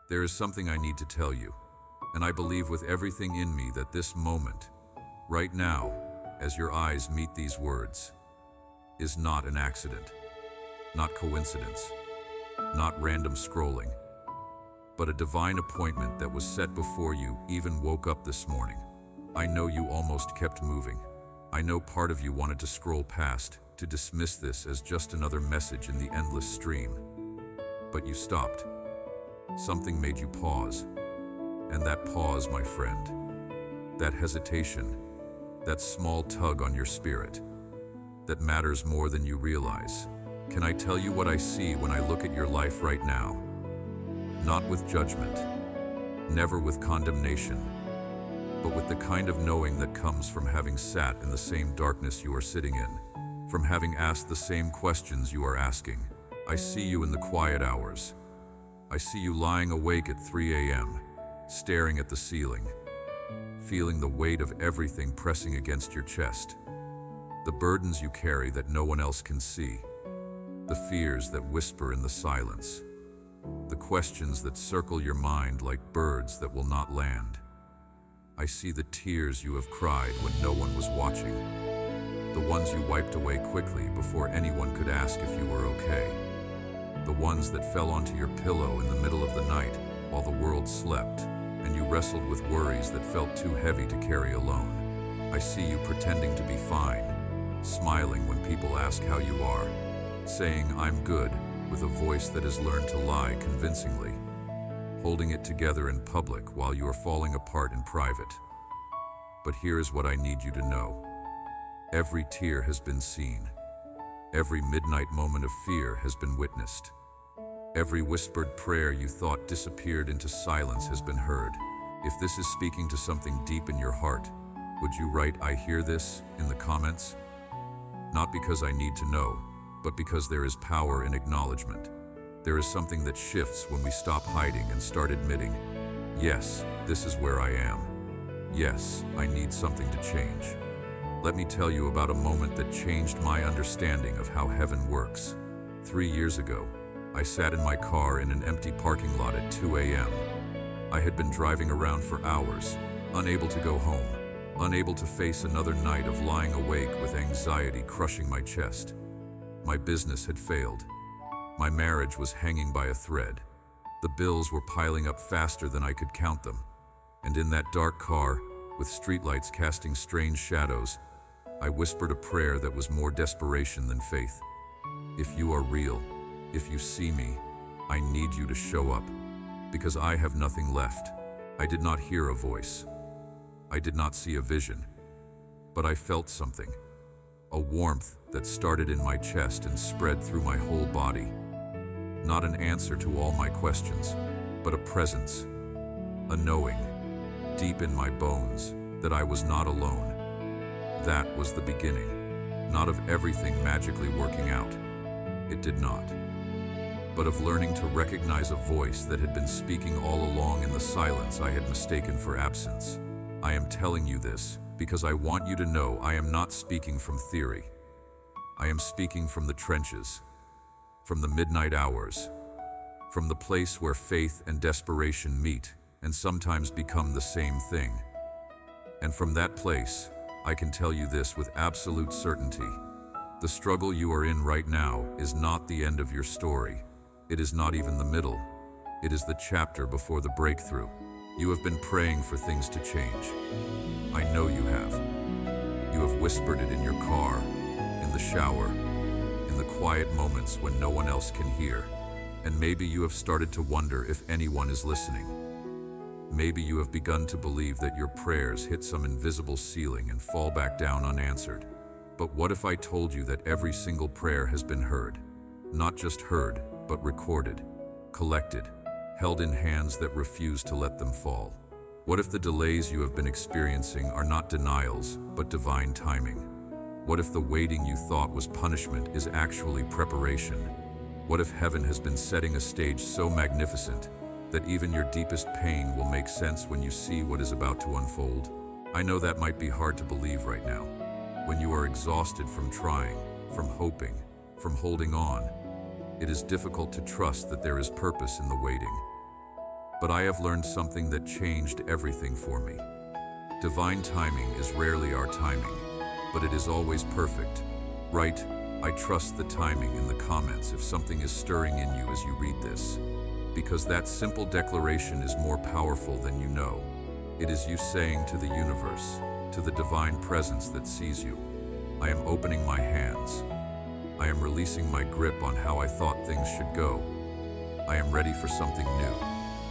There is something I need to tell you, and I believe with everything in me that this moment, right now, as your eyes meet these words, is not an accident, not coincidence, not random scrolling, but a divine appointment that was set before you even woke up this morning. I know you almost kept moving. I know part of you wanted to scroll past, to dismiss this as just another message in the endless stream. But you stopped. Something made you pause. And that pause, my friend, that hesitation, that small tug on your spirit, that matters more than you realize. Can I tell you what I see when I look at your life right now? Not with judgment, never with condemnation, but with the kind of knowing that comes from having sat in the same darkness you are sitting in, from having asked the same questions you are asking. I see you in the quiet hours. I see you lying awake at 3 a.m., staring at the ceiling, feeling the weight of everything pressing against your chest, the burdens you carry that no one else can see, the fears that whisper in the silence, the questions that circle your mind like birds that will not land. I see the tears you have cried when no one was watching, the ones you wiped away quickly before anyone could ask if you were okay, the ones that fell onto your pillow in the middle of the night while the world slept, and you wrestled with worries that felt too heavy to carry alone. I see you pretending to be fine, smiling when people ask how you are, saying, "I'm good," with a voice that has learned to lie convincingly, holding it together in public while you are falling apart in private. But here is what I need you to know. Every tear has been seen. Every midnight moment of fear has been witnessed. Every whispered prayer you thought disappeared into silence has been heard. If this is speaking to something deep in your heart, would you write "I hear this" in the comments? Not because I need to know, but because there is power in acknowledgement. There is something that shifts when we stop hiding and start admitting, yes, this is where I am. Yes, I need something to change. Let me tell you about a moment that changed my understanding of how heaven works. 3 years ago, I sat in my car in an empty parking lot at 2 a.m. I had been driving around for hours, unable to go home, unable to face another night of lying awake with anxiety crushing my chest. My business had failed. My marriage was hanging by a thread. The bills were piling up faster than I could count them. And in that dark car, with streetlights casting strange shadows, I whispered a prayer that was more desperation than faith. If you are real, if you see me, I need you to show up, because I have nothing left. I did not hear a voice. I did not see a vision, but I felt something. A warmth that started in my chest and spread through my whole body. Not an answer to all my questions, but a presence, a knowing, deep in my bones, that I was not alone. That was the beginning, not of everything magically working out. It did not. But of learning to recognize a voice that had been speaking all along in the silence I had mistaken for absence. I am telling you this because I want you to know I am not speaking from theory. I am speaking from the trenches, from the midnight hours, from the place where faith and desperation meet and sometimes become the same thing. And from that place, I can tell you this with absolute certainty. The struggle you are in right now is not the end of your story. It is not even the middle. It is the chapter before the breakthrough. You have been praying for things to change. I know you have. You have whispered it in your car, in the shower, in the quiet moments when no one else can hear. And maybe you have started to wonder if anyone is listening. Maybe you have begun to believe that your prayers hit some invisible ceiling and fall back down unanswered. But what if I told you that every single prayer has been heard? Not just heard, but recorded, collected, held in hands that refuse to let them fall. What if the delays you have been experiencing are not denials, but divine timing? What if the waiting you thought was punishment is actually preparation? What if heaven has been setting a stage so magnificent that even your deepest pain will make sense when you see what is about to unfold? I know that might be hard to believe right now. When you are exhausted from trying, from hoping, from holding on, it is difficult to trust that there is purpose in the waiting. But I have learned something that changed everything for me. Divine timing is rarely our timing, but it is always perfect. Right? I trust the timing in the comments if something is stirring in you as you read this, because that simple declaration is more powerful than you know. It is you saying to the universe, to the divine presence that sees you, I am opening my hands. I am releasing my grip on how I thought things should go. I am ready for something new.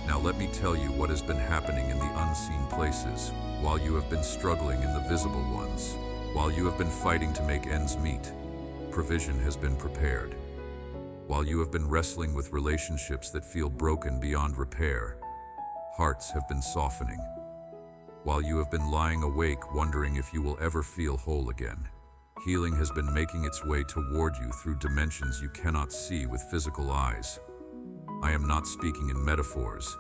Now let me tell you what has been happening in the unseen places, while you have been struggling in the visible ones, while you have been fighting to make ends meet. Provision has been prepared. While you have been wrestling with relationships that feel broken beyond repair, hearts have been softening. While you have been lying awake wondering if you will ever feel whole again, healing has been making its way toward you through dimensions you cannot see with physical eyes. I am not speaking in metaphors.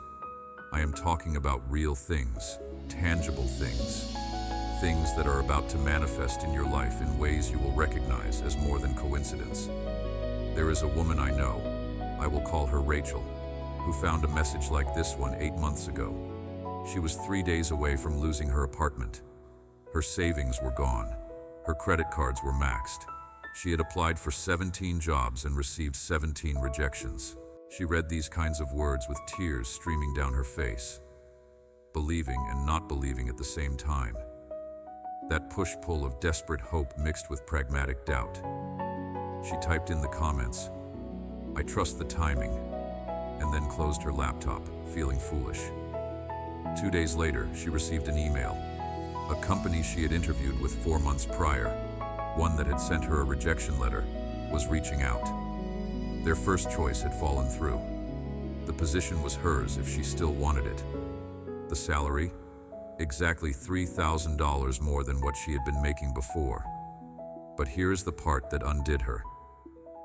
I am talking about real things, tangible things. Things that are about to manifest in your life in ways you will recognize as more than coincidence. There is a woman I know, I will call her Rachel, who found a message like this one 8 months ago. She was 3 days away from losing her apartment. Her savings were gone. Her credit cards were maxed. She had applied for 17 jobs and received 17 rejections. She read these kinds of words with tears streaming down her face, believing and not believing at the same time. That push-pull of desperate hope mixed with pragmatic doubt. She typed in the comments, I trust the timing, and then closed her laptop, feeling foolish. 2 days later, she received an email. A company she had interviewed with 4 months prior, one that had sent her a rejection letter, was reaching out. Their first choice had fallen through. The position was hers if she still wanted it. The salary? Exactly $3,000 more than what she had been making before. But here's the part that undid her.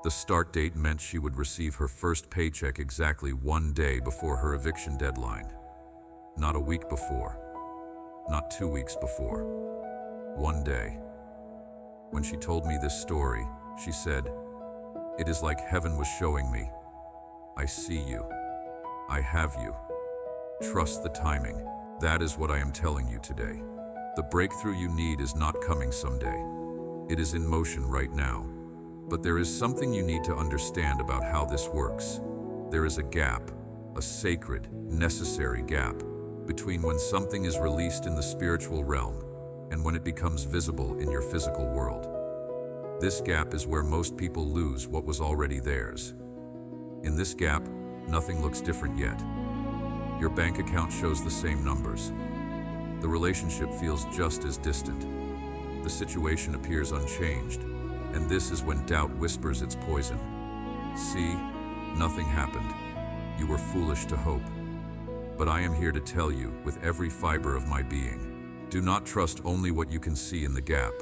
The start date meant she would receive her first paycheck exactly 1 day before her eviction deadline. Not a week before. Not 2 weeks before. 1 day. When she told me this story, she said, "It is like heaven was showing me. I see you. I have you. Trust the timing." That is what I am telling you today. The breakthrough you need is not coming someday. It is in motion right now. But there is something you need to understand about how this works. There is a gap, a sacred, necessary gap, between when something is released in the spiritual realm and when it becomes visible in your physical world. This gap is where most people lose what was already theirs. In this gap, nothing looks different yet. Your bank account shows the same numbers. The relationship feels just as distant. The situation appears unchanged, and this is when doubt whispers its poison. See, nothing happened. You were foolish to hope. But I am here to tell you, with every fiber of my being, do not trust only what you can see in the gap,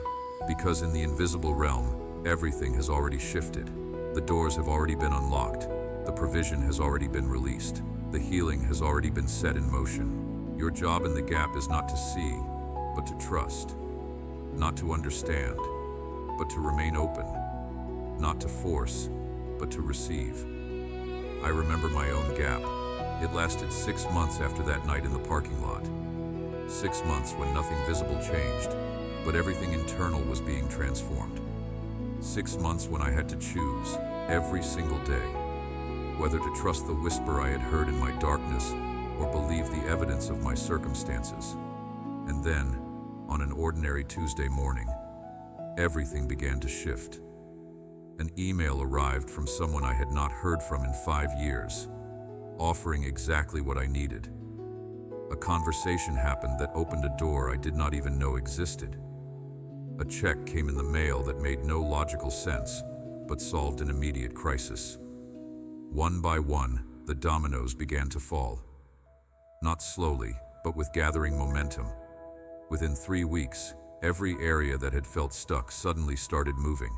because in the invisible realm, everything has already shifted. The doors have already been unlocked. The provision has already been released. The healing has already been set in motion. Your job in the gap is not to see, but to trust. Not to understand, but to remain open. Not to force, but to receive. I remember my own gap. It lasted 6 months after that night in the parking lot. 6 months when nothing visible changed, but everything internal was being transformed. 6 months when I had to choose, every single day, whether to trust the whisper I had heard in my darkness or believe the evidence of my circumstances. And then, on an ordinary Tuesday morning, everything began to shift. An email arrived from someone I had not heard from in 5 years, offering exactly what I needed. A conversation happened that opened a door I did not even know existed. A check came in the mail that made no logical sense, but solved an immediate crisis. One by one, the dominoes began to fall. Not slowly, but with gathering momentum. Within 3 weeks, every area that had felt stuck suddenly started moving.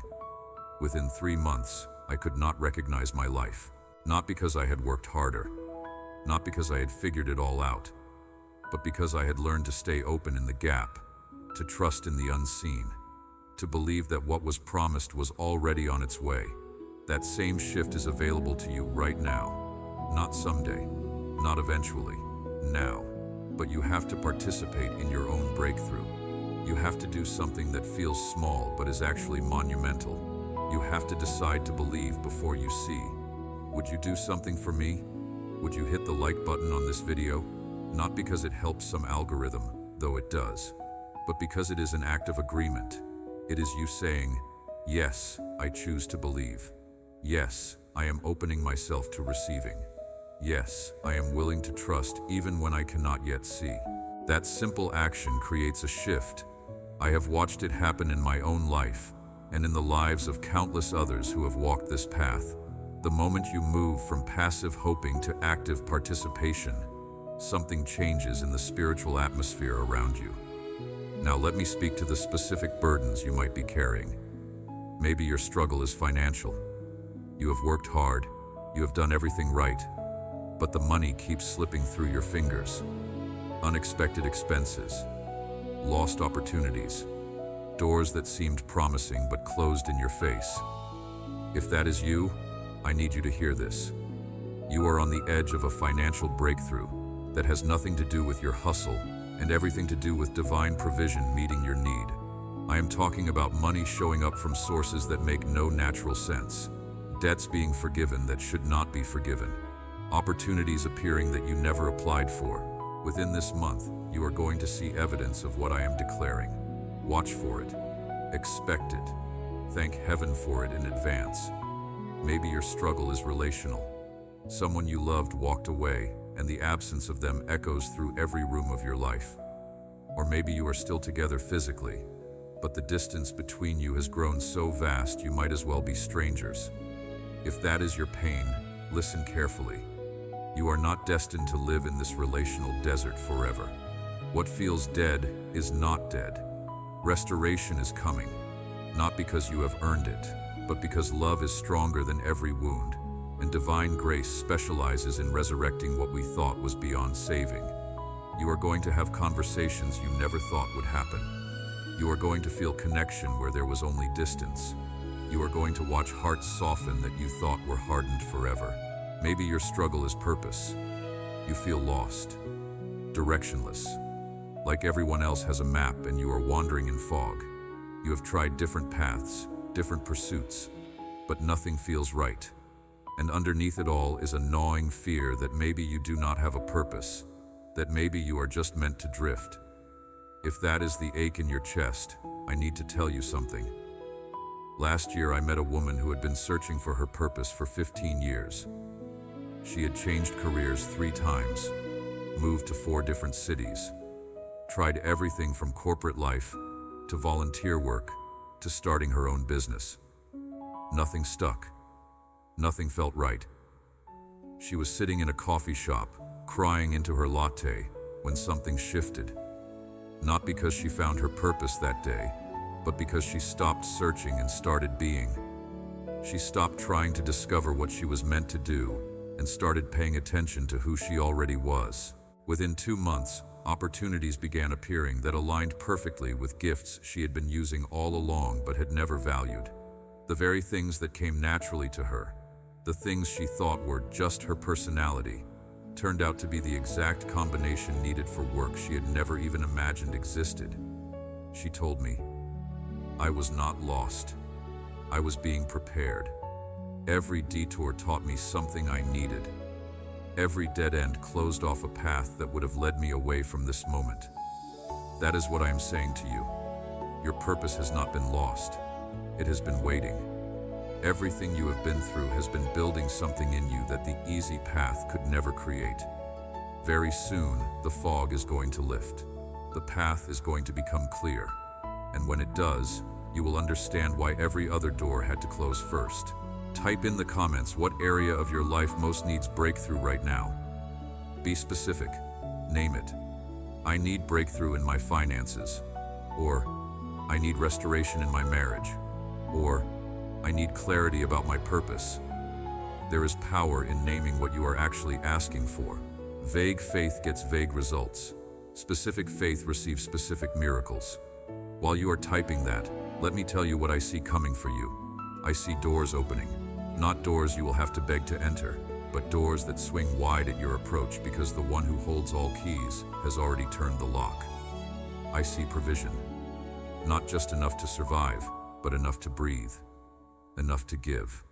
Within 3 months, I could not recognize my life. Not because I had worked harder, not because I had figured it all out, but because I had learned to stay open in the gap, to trust in the unseen, to believe that what was promised was already on its way. That same shift is available to you right now, not someday, not eventually, now. But you have to participate in your own breakthrough. You have to do something that feels small but is actually monumental. You have to decide to believe before you see. Would you do something for me? Would you hit the like button on this video? Not because it helps some algorithm, though it does, but because it is an act of agreement. It is you saying, yes, I choose to believe. Yes, I am opening myself to receiving. Yes, I am willing to trust even when I cannot yet see. That simple action creates a shift. I have watched it happen in my own life and in the lives of countless others who have walked this path. The moment you move from passive hoping to active participation, something changes in the spiritual atmosphere around you. Now let me speak to the specific burdens you might be carrying. Maybe your struggle is financial. You have worked hard, you have done everything right, but the money keeps slipping through your fingers. Unexpected expenses, lost opportunities, doors that seemed promising but closed in your face. If that is you, I need you to hear this. You are on the edge of a financial breakthrough that has nothing to do with your hustle and everything to do with divine provision meeting your need. I am talking about money showing up from sources that make no natural sense, debts being forgiven that should not be forgiven, opportunities appearing that you never applied for. Within this month, you are going to see evidence of what I am declaring. Watch for it. Expect it. Thank heaven for it in advance. Maybe your struggle is relational. Someone you loved walked away, and the absence of them echoes through every room of your life. Or maybe you are still together physically, but the distance between you has grown so vast you might as well be strangers. If that is your pain, listen carefully. You are not destined to live in this relational desert forever. What feels dead is not dead. Restoration is coming, not because you have earned it, but because love is stronger than every wound, and divine grace specializes in resurrecting what we thought was beyond saving. You are going to have conversations you never thought would happen. You are going to feel connection where there was only distance. You are going to watch hearts soften that you thought were hardened forever. Maybe your struggle is purpose. You feel lost, directionless. Like everyone else has a map and you are wandering in fog. You have tried different paths, different pursuits, but nothing feels right. And underneath it all is a gnawing fear that maybe you do not have a purpose, that maybe you are just meant to drift. If that is the ache in your chest, I need to tell you something. Last year I met a woman who had been searching for her purpose for 15 years. She had changed careers 3 times, moved to 4 different cities, tried everything from corporate life to volunteer work to starting her own business. Nothing stuck. Nothing felt right. She was sitting in a coffee shop, crying into her latte, when something shifted. Not because she found her purpose that day, but because she stopped searching and started being. She stopped trying to discover what she was meant to do and started paying attention to who she already was. Within 2 months, opportunities began appearing that aligned perfectly with gifts she had been using all along but had never valued. The very things that came naturally to her, the things she thought were just her personality, turned out to be the exact combination needed for work she had never even imagined existed. She told me, I was not lost. I was being prepared. Every detour taught me something I needed. Every dead end closed off a path that would have led me away from this moment. That is what I am saying to you. Your purpose has not been lost. It has been waiting. Everything you have been through has been building something in you that the easy path could never create. Very soon, the fog is going to lift. The path is going to become clear. And when it does, you will understand why every other door had to close first. Type in the comments what area of your life most needs breakthrough right now. Be specific. Name it. I need breakthrough in my finances. Or, I need restoration in my marriage. Or, I need clarity about my purpose. There is power in naming what you are actually asking for. Vague faith gets vague results. Specific faith receives specific miracles. While you are typing that, let me tell you what I see coming for you. I see doors opening. Not doors you will have to beg to enter, but doors that swing wide at your approach because the one who holds all keys has already turned the lock. I see provision, not just enough to survive, but enough to breathe, enough to give,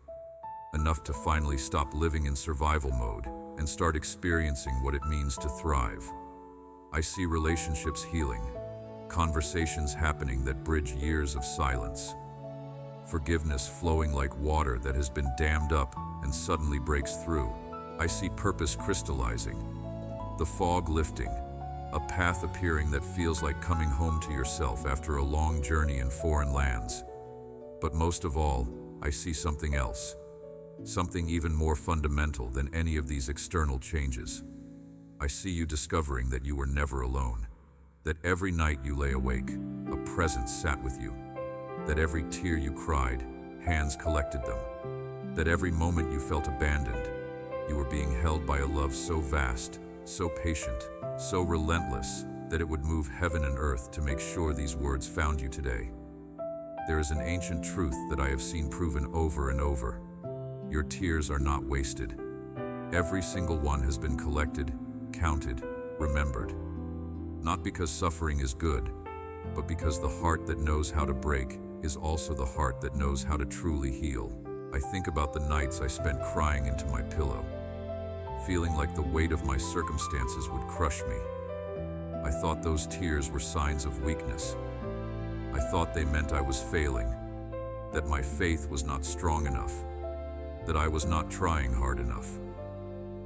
enough to finally stop living in survival mode and start experiencing what it means to thrive. I see relationships healing, conversations happening that bridge years of silence, forgiveness flowing like water that has been dammed up and suddenly breaks through. I see purpose crystallizing, the fog lifting, a path appearing that feels like coming home to yourself after a long journey in foreign lands. But most of all, I see something else, something even more fundamental than any of these external changes. I see you discovering that you were never alone, that every night you lay awake, a presence sat with you, that every tear you cried, hands collected them, that every moment you felt abandoned, you were being held by a love so vast, so patient, so relentless, that it would move heaven and earth to make sure these words found you today. There is an ancient truth that I have seen proven over and over. Your tears are not wasted. Every single one has been collected, counted, remembered. Not because suffering is good, but because the heart that knows how to break is also the heart that knows how to truly heal. I think about the nights I spent crying into my pillow, feeling like the weight of my circumstances would crush me. I thought those tears were signs of weakness. I thought they meant I was failing, that my faith was not strong enough, that I was not trying hard enough.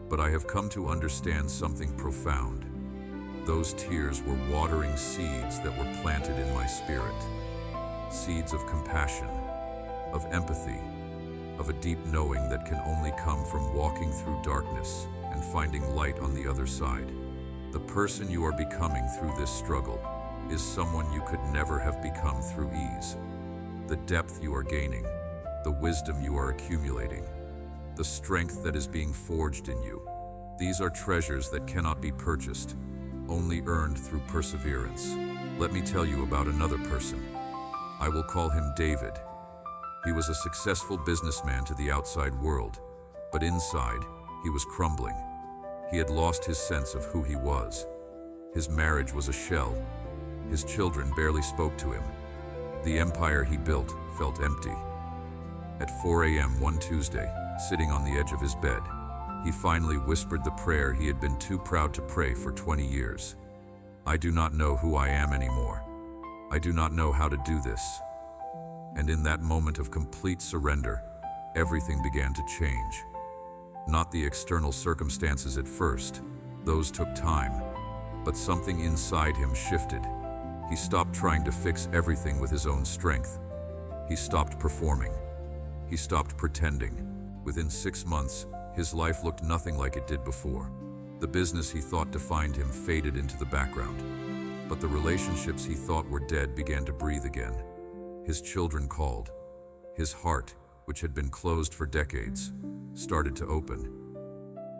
But I have come to understand something profound. Those tears were watering seeds that were planted in my spirit. Seeds of compassion, of empathy, of a deep knowing that can only come from walking through darkness and finding light on the other side. The person you are becoming through this struggle is someone you could never have become through ease. The depth you are gaining, the wisdom you are accumulating, the strength that is being forged in you. These are treasures that cannot be purchased, only earned through perseverance. Let me tell you about another person. I will call him David. He was a successful businessman to the outside world, but inside, he was crumbling. He had lost his sense of who he was. His marriage was a shell. His children barely spoke to him. The empire he built felt empty. At 4 a.m. one Tuesday, sitting on the edge of his bed, he finally whispered the prayer he had been too proud to pray for 20 years. I do not know who I am anymore. I do not know how to do this. And in that moment of complete surrender, everything began to change. Not the external circumstances at first, those took time, but something inside him shifted. He stopped trying to fix everything with his own strength. He stopped performing. He stopped pretending. Within 6 months, his life looked nothing like it did before. The business he thought defined him faded into the background, but the relationships he thought were dead began to breathe again. His children called. His heart, which had been closed for decades, started to open.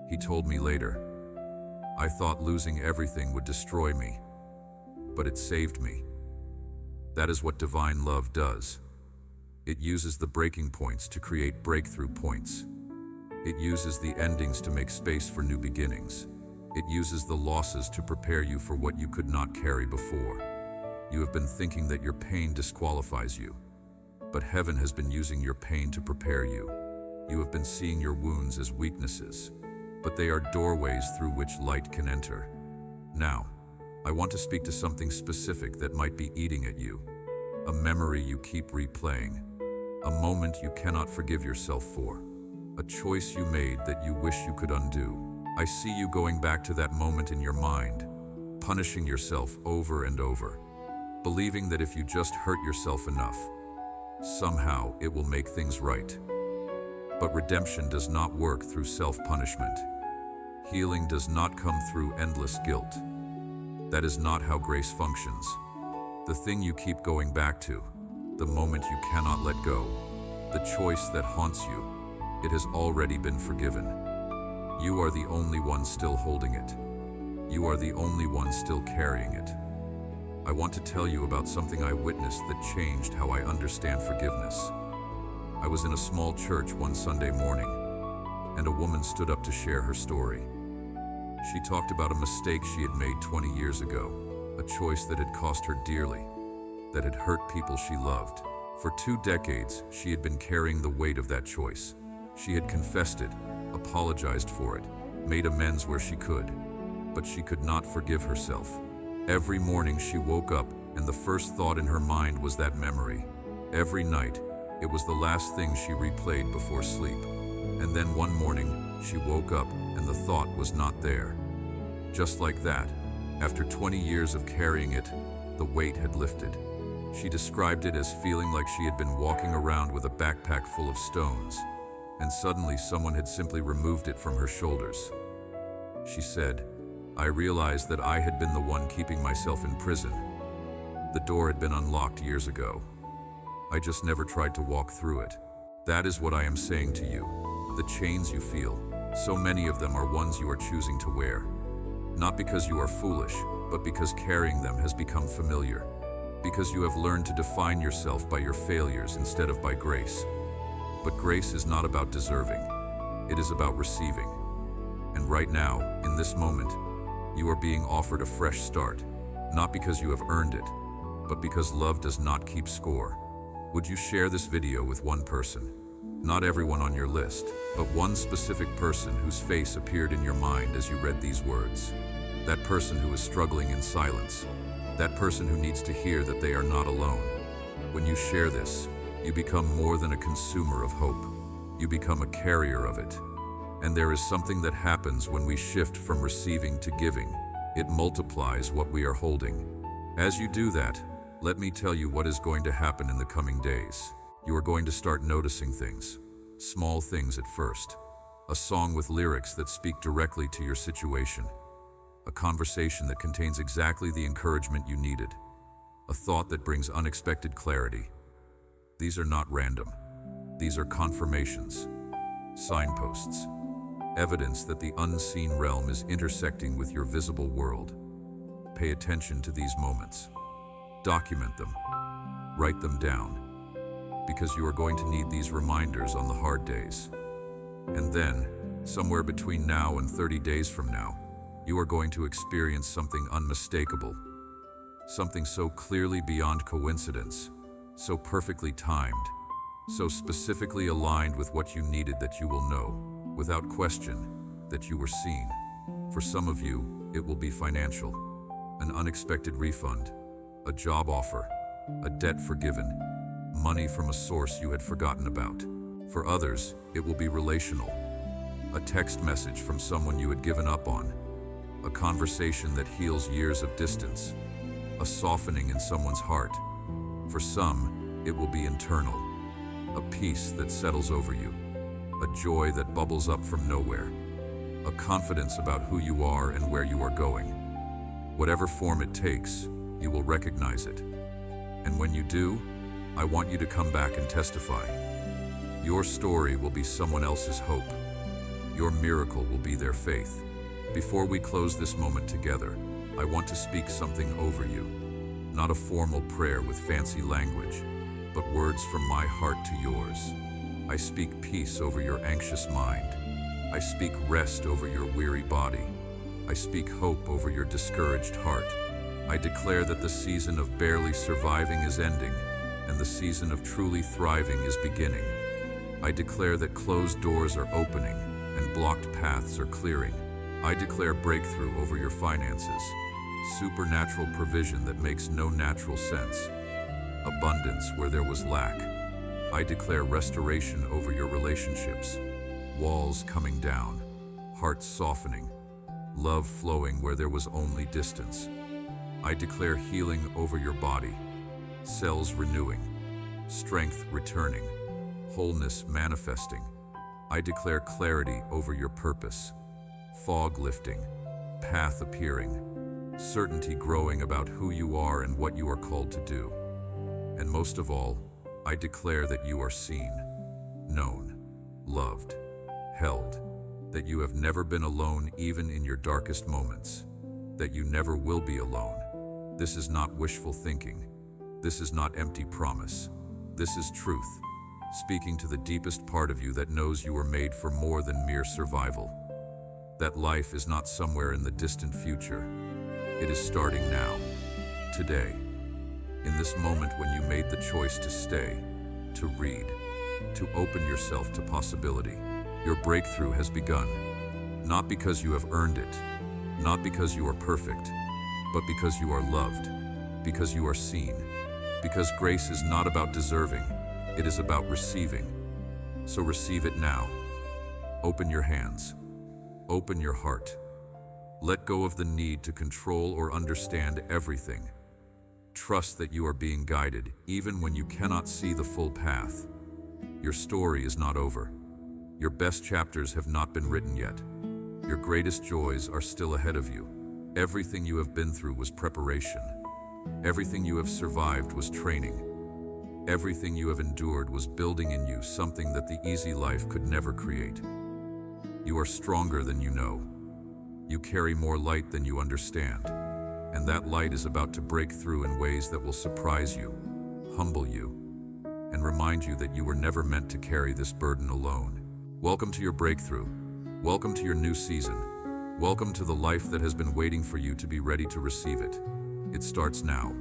He told me later, I thought losing everything would destroy me, but it saved me. That is what divine love does. It uses the breaking points to create breakthrough points. It uses the endings to make space for new beginnings. It uses the losses to prepare you for what you could not carry before. You have been thinking that your pain disqualifies you, but heaven has been using your pain to prepare you. You have been seeing your wounds as weaknesses, but they are doorways through which light can enter. Now, I want to speak to something specific that might be eating at you, a memory you keep replaying, a moment you cannot forgive yourself for, a choice you made that you wish you could undo. I see you going back to that moment in your mind, punishing yourself over and over, believing that if you just hurt yourself enough, somehow it will make things right. But redemption does not work through self-punishment. Healing does not come through endless guilt. That is not how grace functions. The thing you keep going back to, the moment you cannot let go, the choice that haunts you, it has already been forgiven. You are the only one still holding it. You are the only one still carrying it. I want to tell you about something I witnessed that changed how I understand forgiveness. I was in a small church one Sunday morning. and a woman stood up to share her story. She talked about a mistake she had made 20 years ago, a choice that had cost her dearly, that had hurt people she loved. For 2 decades, she had been carrying the weight of that choice. She had confessed it, apologized for it, made amends where she could, but she could not forgive herself. Every morning she woke up, and the first thought in her mind was that memory. Every night, it was the last thing she replayed before sleep. And then one morning, she woke up, and the thought was not there. Just like that, after 20 years of carrying it, the weight had lifted. She described it as feeling like she had been walking around with a backpack full of stones, and suddenly someone had simply removed it from her shoulders. She said, "I realized that I had been the one keeping myself in prison. The door had been unlocked years ago. I just never tried to walk through it." That is what I am saying to you. The chains you feel, so many of them are ones you are choosing to wear. Not because you are foolish, but because carrying them has become familiar. Because you have learned to define yourself by your failures instead of by grace. But grace is not about deserving. It is about receiving. And right now, in this moment, you are being offered a fresh start, not because you have earned it, but because love does not keep score. Would you share this video with one person? Not everyone on your list, but one specific person whose face appeared in your mind as you read these words. That person who is struggling in silence. That person who needs to hear that they are not alone. When you share this, you become more than a consumer of hope. You become a carrier of it. And there is something that happens when we shift from receiving to giving. It multiplies what we are holding. As you do that, let me tell you what is going to happen in the coming days. You are going to start noticing things. Small things at first. A song with lyrics that speak directly to your situation. A conversation that contains exactly the encouragement you needed. A thought that brings unexpected clarity. These are not random. These are confirmations. Signposts. Evidence that the unseen realm is intersecting with your visible world. Pay attention to these moments. Document them. Write them down. Because you are going to need these reminders on the hard days. And then, somewhere between now and 30 days from now, you are going to experience something unmistakable. Something so clearly beyond coincidence, so perfectly timed, so specifically aligned with what you needed that you will know, without question, that you were seen. For some of you, it will be financial. An unexpected refund, a job offer, a debt forgiven, money from a source you had forgotten about. For others, it will be relational. A text message from someone you had given up on. A conversation that heals years of distance. A softening in someone's heart. For some, it will be internal. A peace that settles over you. A joy that bubbles up from nowhere. A confidence about who you are and where you are going. Whatever form it takes, you will recognize it. And when you do, I want you to come back and testify. Your story will be someone else's hope. Your miracle will be their faith. Before we close this moment together, I want to speak something over you. Not a formal prayer with fancy language, but words from my heart to yours. I speak peace over your anxious mind. I speak rest over your weary body. I speak hope over your discouraged heart. I declare that the season of barely surviving is ending, and the season of truly thriving is beginning. I declare that closed doors are opening, and blocked paths are clearing. I declare breakthrough over your finances, supernatural provision that makes no natural sense, abundance where there was lack. I declare restoration over your relationships, walls coming down, hearts softening, love flowing where there was only distance. I declare healing over your body, cells renewing, strength returning, wholeness manifesting. I declare clarity over your purpose, fog lifting, path appearing, certainty growing about who you are and what you are called to do. And most of all, I declare that you are seen, known, loved, held, that you have never been alone even in your darkest moments, that you never will be alone. This is not wishful thinking. This is not empty promise. This is truth. speaking to the deepest part of you that knows you were made for more than mere survival. That life is not somewhere in the distant future. It is starting now, today, in this moment when you made the choice to stay, to read, to open yourself to possibility. Your breakthrough has begun, not because you have earned it, not because you are perfect, but because you are loved, because you are seen, because grace is not about deserving, it is about receiving. So receive it now. Open your hands. Open your heart. Let go of the need to control or understand everything. Trust that you are being guided, even when you cannot see the full path. Your story is not over. Your best chapters have not been written yet. Your greatest joys are still ahead of you. Everything you have been through was preparation. Everything you have survived was training. Everything you have endured was building in you something that the easy life could never create. You are stronger than you know. You carry more light than you understand. And that light is about to break through in ways that will surprise you, humble you, and remind you that you were never meant to carry this burden alone. Welcome to your breakthrough. Welcome to your new season. Welcome to the life that has been waiting for you to be ready to receive it. It starts now.